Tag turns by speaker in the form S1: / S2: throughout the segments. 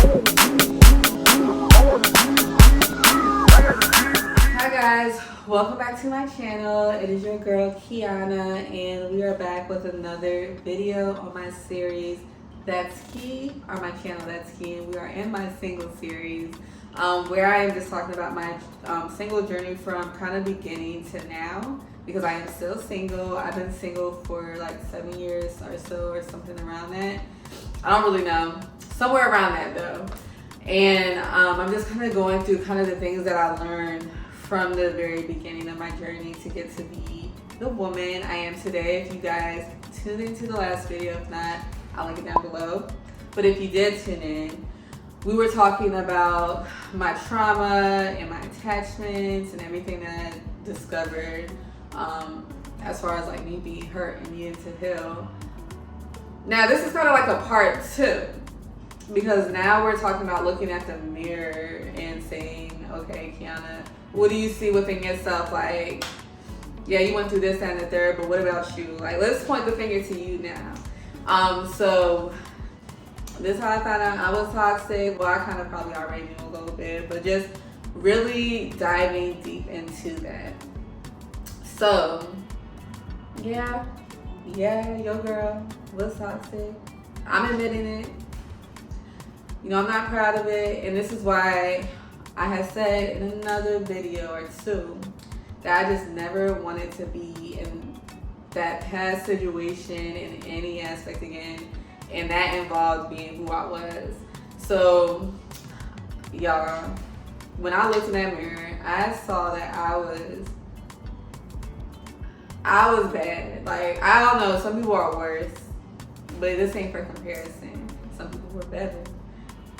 S1: Hi guys, welcome back to my channel. It is your girl Kiana, and we are back with another video on my series That's Key, or my channel That's Key, and we are in my single series, where I am just talking about my single journey from kind of beginning to now, because I am still single. I've been single for like 7 years or so, or something around that. I don't really know, somewhere around that though. And I'm just kind of going through kind of the things that I learned from the very beginning of my journey to get to be the woman I am today. If you guys tuned into the last video, if not, I'll link it down below. But if you did tune in, we were talking about my trauma and my attachments and everything that I discovered as far as like me being hurt and needing to heal. Now this is kind of like a part 2. Because now we're talking about looking at the mirror and saying, okay, Kiana, what do you see within yourself? Like, yeah, you went through this, that, and the third, but what about you? Like, let's point the finger to you now. So this is how I found out I was toxic. Well, I kind of probably already knew a little bit, but just really diving deep into that. So, yeah, your girl was toxic. I'm admitting it. You know, I'm not proud of it, and this is why I had said in another video or 2 that I just never wanted to be in that past situation in any aspect again, and that involved being who I was. So, y'all, when I looked in that mirror, I saw that I was bad. Like, I don't know, some people are worse, but this ain't for comparison. Some people were better.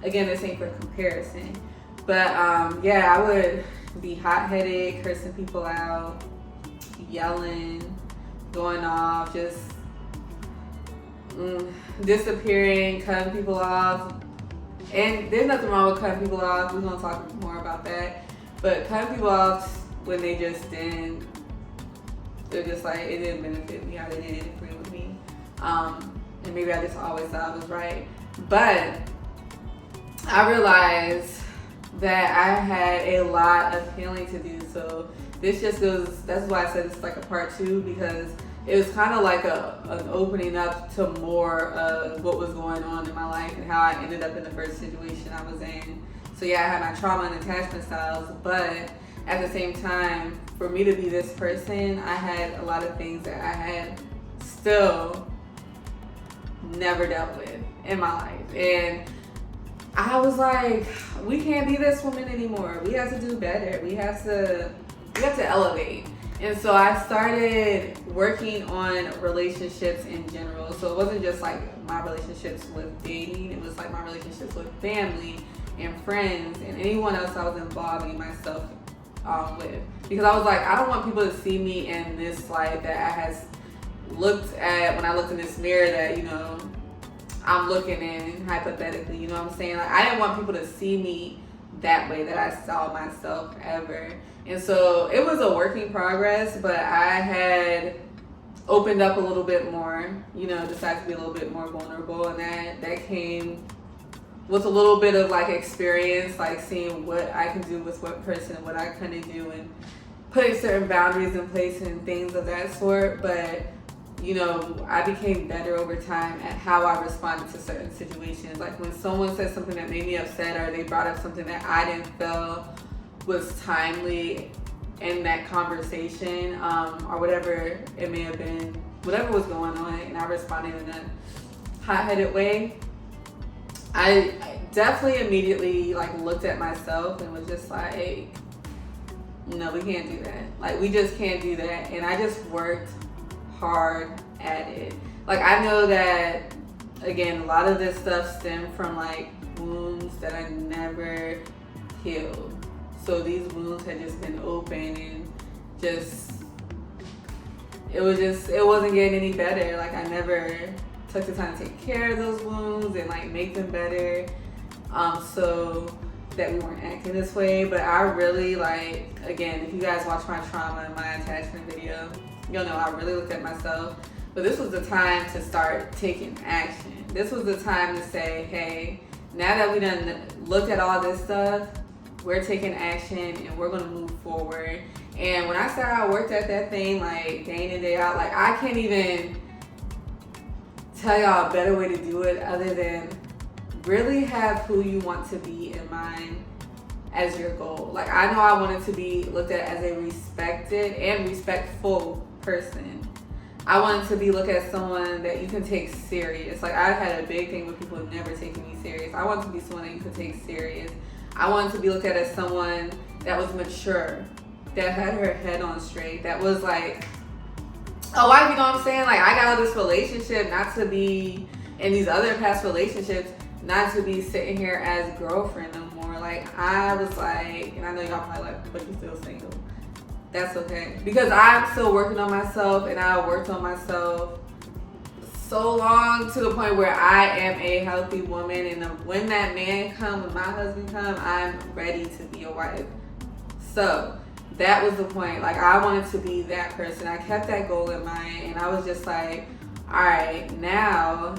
S1: Again, this ain't for comparison. But yeah, I would be hot-headed, cursing people out, yelling, going off, just disappearing, cutting people off. And there's nothing wrong with cutting people off. We're gonna talk more about that. But cutting people off when they just didn't, they're just like, it didn't benefit me, or they didn't agree with me. And maybe I just always thought I was right. But I realized that I had a lot of healing to do. So this just goes, that's why I said it's like a part 2, because it was kind of like an opening up to more of what was going on in my life and how I ended up in the first situation I was in. So yeah, I had my trauma and attachment styles, but at the same time, for me to be this person, I had a lot of things that I had still never dealt with in my life. And I was like, we can't be this woman anymore. We have to do better. We have to elevate. And so I started working on relationships in general. So it wasn't just like my relationships with dating. It was like my relationships with family and friends and anyone else I was involving myself with. Because I was like, I don't want people to see me in this light that I had looked at when I looked in this mirror that, you know, I'm looking in hypothetically, you know what I'm saying? Like, I didn't want people to see me that way that I saw myself ever. And so it was a work in progress, but I had opened up a little bit more, you know, decided to be a little bit more vulnerable, and that came with a little bit of like experience, like seeing what I can do with what person and what I couldn't do, and putting certain boundaries in place and things of that sort. But you know, I became better over time at how I responded to certain situations. Like when someone said something that made me upset, or they brought up something that I didn't feel was timely in that conversation, or whatever it may have been, whatever was going on, and I responded in a hot-headed way, I definitely immediately like looked at myself and was just like, no, we can't do that. Like, we just can't do that. And I just worked hard at it. Like, I know that, again, a lot of this stuff stemmed from like wounds that I never healed. So these wounds had just been open, and it wasn't getting any better. Like, I never took the time to take care of those wounds and like make them better, so that we weren't acting this way. But I really, like, again, if you guys watch my trauma and my attachment video, you'll know I really looked at myself. But this was the time to start taking action. This was the time to say, hey, now that we done looked at all this stuff, we're taking action and we're gonna move forward. And when I said I worked at that thing like day in and day out, like I can't even tell y'all a better way to do it other than really have who you want to be in mind as your goal. Like I know I wanted to be looked at as a respected and respectful person. I wanted to be looked at as someone that you can take serious. Like I had a big thing with people never taking me serious. I wanted to be someone that you could take serious. I wanted to be looked at as someone that was mature, that had her head on straight, that was like a wife, you know what I'm saying? Like I got out of this relationship not to be in these other past relationships, not to be sitting here as girlfriend no more. Like I was like, and I know y'all probably like, but you still single. That's okay. Because I'm still working on myself, and I worked on myself so long to the point where I am a healthy woman, and when that man comes, when my husband comes, I'm ready to be a wife. So that was the point. Like I wanted to be that person. I kept that goal in mind, and I was just like, all right, now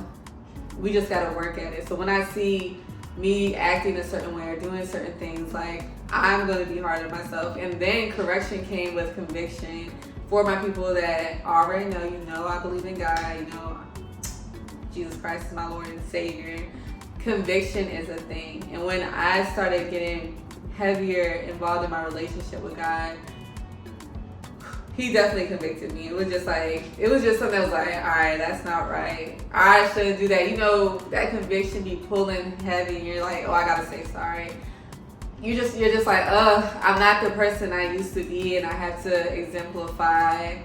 S1: we just gotta work at it. So when I see me acting a certain way or doing certain things, like I'm gonna be hard on myself. And then correction came with conviction for my people that already know, you know, I believe in God, you know, Jesus Christ is my Lord and Savior. Conviction is a thing. And when I started getting heavier involved in my relationship with God, he definitely convicted me. It was just something that was like, all right, that's not right. I shouldn't do that. You know, that conviction be pulling heavy and you're like, oh, I gotta say sorry. You're just like, I'm not the person I used to be, and I have to exemplify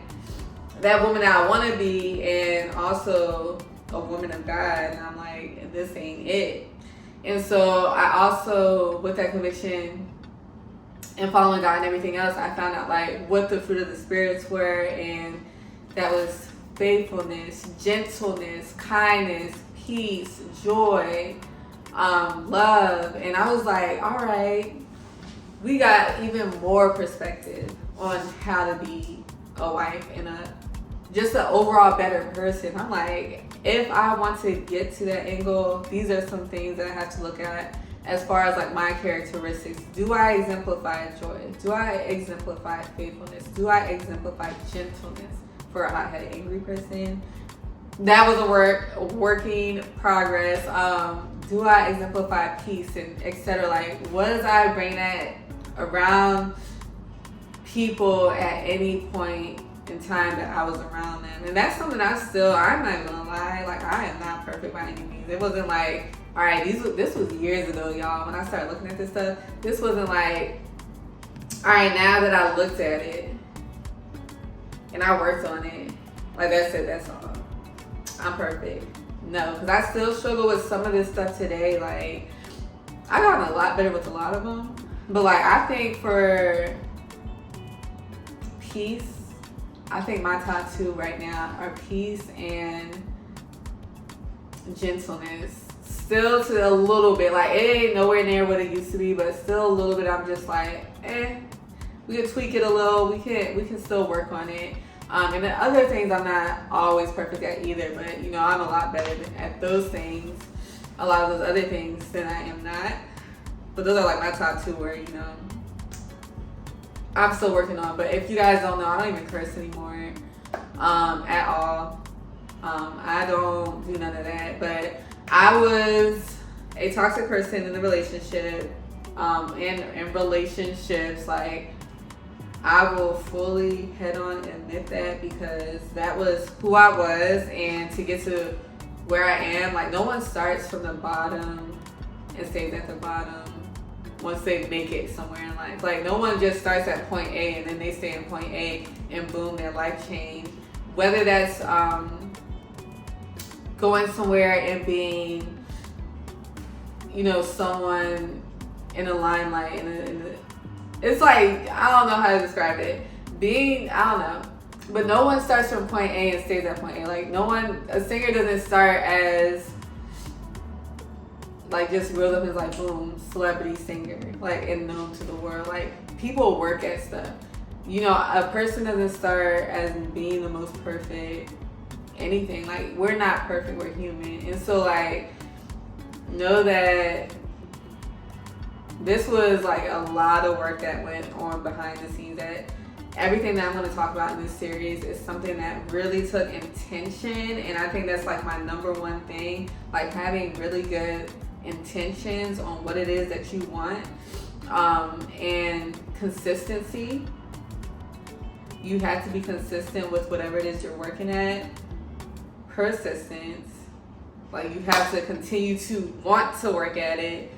S1: that woman that I want to be, and also a woman of God. And I'm like, this ain't it. And so I also, with that conviction and following God and everything else, I found out like what the fruit of the spirits were, and that was faithfulness, gentleness, kindness, peace, joy, love. And I was like, all right, we got even more perspective on how to be a wife and just an overall better person. I'm like, if I want to get to that angle, these are some things that I have to look at as far as like my characteristics. Do I exemplify joy? Do I exemplify faithfulness? Do I exemplify gentleness for a hot-headed angry person? That was a working progress. Do I exemplify peace and etc.? Like, was I bring that around people at any point in time that I was around them? And that's something I'm not gonna lie, like I am not perfect by any means. It wasn't like, all right, this was years ago, y'all, when I started looking at this stuff. This wasn't like, all right, now that I looked at it and I worked on it, like that's it, that's all. I'm perfect. No, because I still struggle with some of this stuff today. Like, I got a lot better with a lot of them. But like, I think for peace, I think my top two right now are peace and gentleness. Still to a little bit, like it ain't nowhere near what it used to be, but still a little bit. I'm just like, we can tweak it a little. We can still work on it. And the other things I'm not always perfect at either, but you know, I'm a lot better at those things, a lot of those other things than I am not. But those are like my top two where, you know, I'm still working on. But if you guys don't know, I don't even curse anymore at all. I don't do none of that. But I was a toxic person in the relationship, and in relationships, like I will fully head on admit that, because that was who I was. And to get to where I am, like no one starts from the bottom and stays at the bottom once they make it somewhere in life. Like no one just starts at point A and then they stay in point A and boom, their life changed. Whether that's going somewhere and being, you know, someone in the limelight, it's like, I don't know how to describe it. I don't know. But no one starts from point A and stays at point A. Like a singer doesn't start as like just reeled up as like boom, celebrity singer, like and known to the world. Like people work at stuff. You know, a person doesn't start as being the most perfect anything. Like we're not perfect, we're human. And so like know that this was like a lot of work that went on behind the scenes. That everything that I'm going to talk about in this series is something that really took intention, and I think that's like my number one thing, like having really good intentions on what it is that you want, and consistency. You have to be consistent with whatever it is you're working at. Persistence, like you have to continue to want to work at it.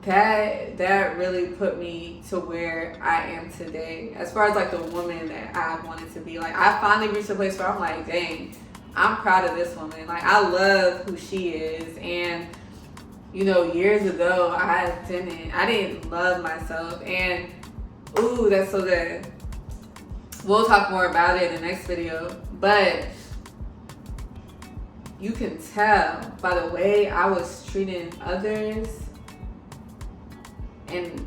S1: That really put me to where I am today, as far as like the woman that I wanted to be. Like I finally reached a place where I'm like, dang, I'm proud of this woman. Like I love who she is. And you know, years ago I didn't love myself. And ooh, that's so good. We'll talk more about it in the next video. But you can tell by the way I was treating others and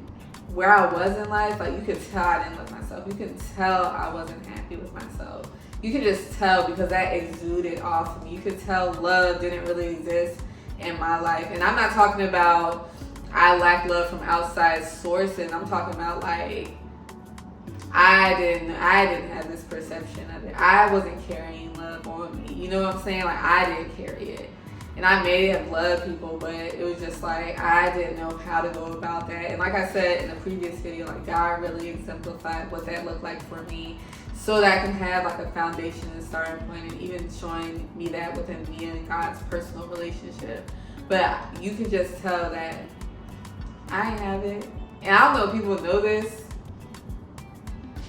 S1: where I was in life, like you could tell I didn't love myself. You can tell I wasn't happy with myself. You can just tell because that exuded off of me. You could tell love didn't really exist in my life. And I'm not talking about I lack love from outside sources. I'm talking about like I didn't have this perception of it. I wasn't carrying love on me. You know what I'm saying? Like I didn't carry it. And I may have loved people, but it was just like I didn't know how to go about that. And like I said in the previous video, like God really exemplified what that looked like for me, so that I can have like a foundation and starting point, and even showing me that within me and God's personal relationship. But you can just tell that I have it. And I don't know if people know this,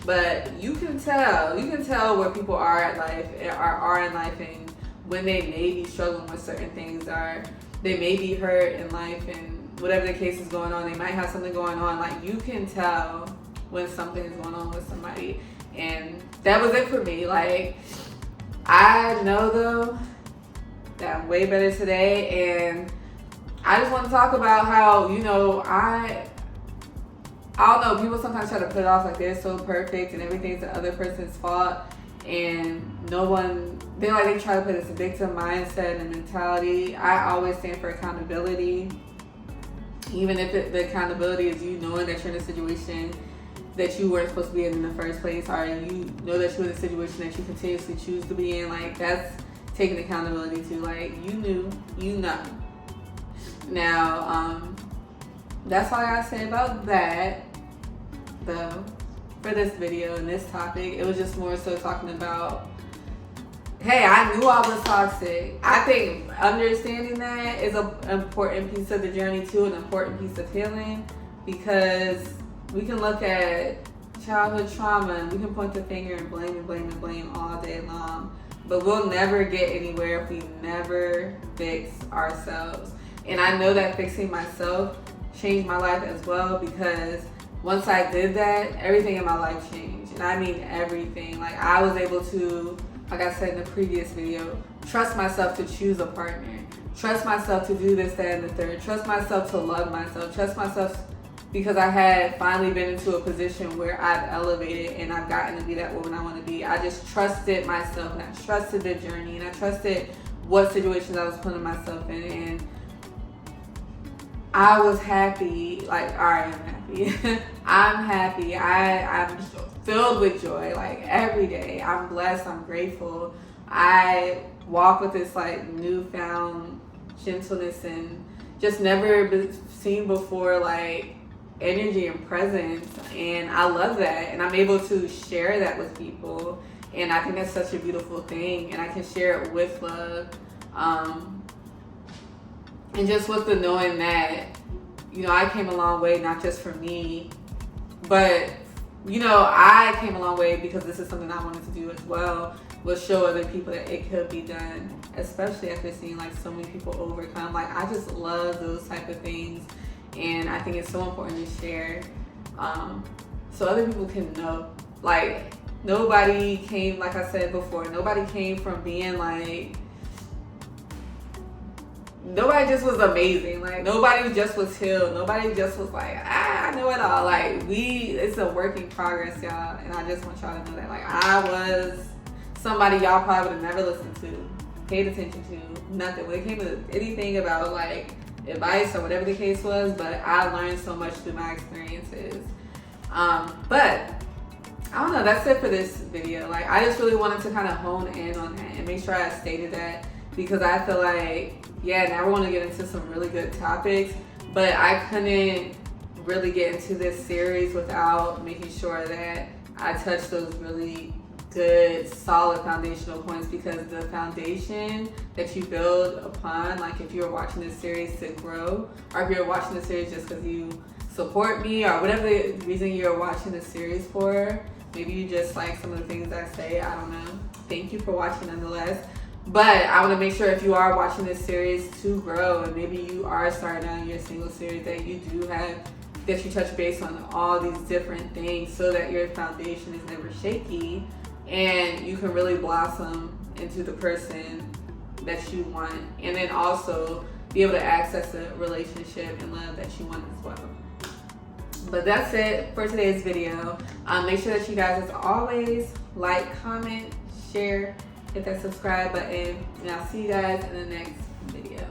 S1: but you can tell where people are in life, and when they may be struggling with certain things, or they may be hurt in life, and whatever the case is going on, they might have something going on. Like you can tell when something is going on with somebody. And that was it for me. Like I know though that I'm way better today, and I just want to talk about how, you know, I don't know, people sometimes try to put it off like they're so perfect and everything's the other person's fault, and they try to put this victim mindset and mentality. I always stand for accountability, even if the accountability is you knowing that you're in a situation that you weren't supposed to be in the first place, or you know that you're in a situation that you continuously choose to be in. Like that's taking accountability too. Like you know. Now, that's all I gotta say about that, though, for this video and this topic. It was just more so talking about, hey, I knew I was toxic. I think understanding that is an important piece of the journey too, an important piece of healing, because we can look at childhood trauma and we can point the finger and blame all day long, but we'll never get anywhere if we never fix ourselves. And I know that fixing myself changed my life as well, because once I did that, everything in my life changed. And I mean everything. Like I was able to, like I said in the previous video, trust myself to choose a partner. Trust myself to do this, that, and the third. Trust myself to love myself. Trust myself because I had finally been into a position where I've elevated and I've gotten to be that woman I want to be. I just trusted myself, and I trusted the journey, and I trusted what situations I was putting myself in. And I was happy. Like, I am happy. I'm happy. I'm filled with joy, like every day. I'm blessed. I'm grateful. I walk with this like newfound gentleness and just never been seen before, like energy and presence. And I love that. And I'm able to share that with people. And I think that's such a beautiful thing. And I can share it with love. And just with the knowing that, you know, I came a long way, not just for me, but, you know, I came a long way because this is something I wanted to do as well, was show other people that it could be done, especially after seeing like so many people overcome. Like I just love those type of things, and I think it's so important to share, so other people can know. Like nobody came, like I said before, nobody came from being like, nobody just was amazing. Like nobody just was healed. Nobody just was like, I know it all. Like it's a work in progress, y'all. And I just want y'all to know that. Like I was somebody y'all probably would have never listened to paid attention to, nothing. When it came to anything about like advice or whatever the case was, but I learned so much through my experiences. But I don't know, that's it for this video. Like, I just really wanted to kind of hone in on that and make sure I stated that, because I feel like, yeah, now we want to get into some really good topics, but I couldn't really get into this series without making sure that I touch those really good, solid foundational points, because the foundation that you build upon, like if you're watching this series to grow, or if you're watching this series just because you support me or whatever the reason you're watching this series for, maybe you just like some of the things I say, I don't know. Thank you for watching nonetheless. But I want to make sure if you are watching this series to grow, and maybe you are starting out your single series, that you do have, that you touch base on all these different things so that your foundation is never shaky and you can really blossom into the person that you want, and then also be able to access the relationship and love that you want as well. But that's it for today's video. Make sure that you guys, as always, like, comment, share, hit that subscribe button, and I'll see you guys in the next video.